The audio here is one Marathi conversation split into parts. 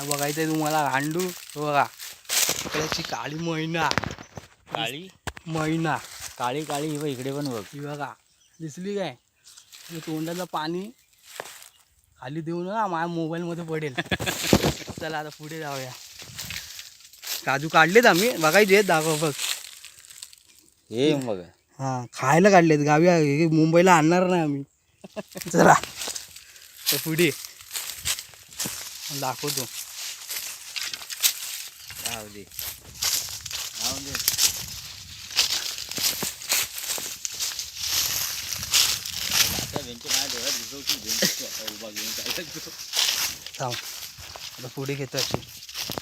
बघायचंय तुम्हाला गांडू बघा इकड्याची काळी मैना काळी मैना काळी काळी ही इकडे पण बघ. ही बघा दिसली काय तोंडाला पाणी खाली देऊ ना माझ्या मोबाईलमध्ये पडेल. चला आता पुढे जाऊया. काजू काढलेत आम्ही बघायचे दाखव बघ. हे बघ हां खायला काढलेत गावी मुंबईला आणणार नाही आम्ही. चला तर पुढे दाखवतो. राहू दे राहू दे. आता बेंच माझ्या डोळ्यात घुसवती बेंच आता उभा घेऊन काय करतो. थांब आता पुढे घेतो अशी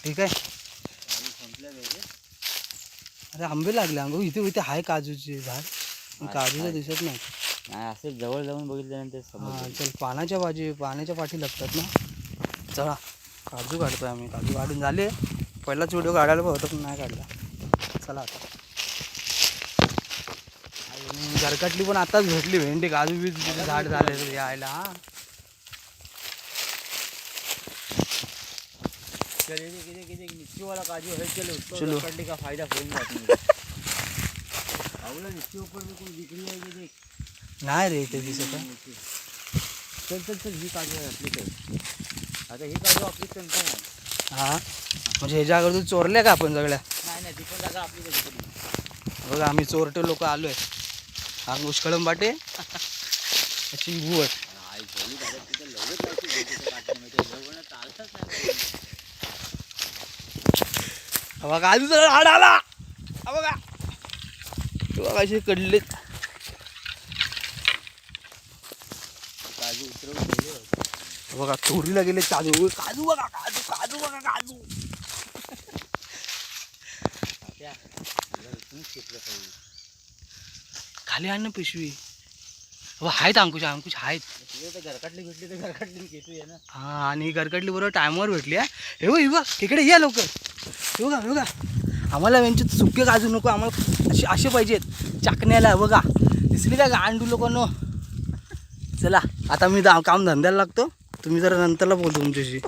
ठीक आहे. संपल्या पाहिजे. अरे आंबे लागले अंगो इथे इथे आहे काजूचे झाड पण काजूचं दिसत नाही. नाही असं जवळ जाऊन बघितल्यानंतर हां समजलं. चल पाण्याच्या पाठी लागतात ना. चला काजू काढतोय आम्ही. काजू काढून झाले. पहिलाच व्हिडिओ काढायला होता पण नाही काढला. चला आता घरकटली पण आताच भेटली भेंडी काजू बी झाड झाले यायला. हां चल किती निश्चित वाला काजू है. चलो पकड़ने का फायदा होईल जात आवला निश्चित ऊपर में कोई बिक्री आहे की देख. नाही रे ते दिसत आहे. चल चल चल ही काजू आहे आपली तर. आता ही काजू आपली संख्या नाही. हां म्हणजे ह्याच्या अगोदर चोरल्या का आपण सगळ्या. नाही नाही ती पण जागा आपली कधी. बघा आम्ही चोरटे लोक आलोय. हा मुष्कळंबाटे चिंबूवट. आई झोली दादा तिथे लगेच लावते काटणे म्हणजे जवळ चालतच नाही. बघा काजूचा झाड आला. हा बघा बघा असे कडले काजू उतरवून गेले होते. बघा चोरीला गेले काजू. काजू बघा काजू काजू बघा काजू. त्या तुला इथूनच शिकलं पाहिजे. खाली आण ना पिशवी. हो आहेत अंकुश अंकुश आहेत. तुझे तर घरकाटली भेटली तर घरकाटली घेतो आहे ना. हां आणि ही गरकटली बरोबर टायमावर भेटली आहे. हे बघ ही बघ इकडे या लवकर. हे बघा हे बघा आम्हाला यांचे सुके काजू नको आम्हाला असे असे पाहिजेत चाकण्याला. बघा दिसली का गांडू लोकांनो. चला आता मी काम धंद्याला लागतो. तुम्ही जरा नंतरला बोलतो तुमच्याशी.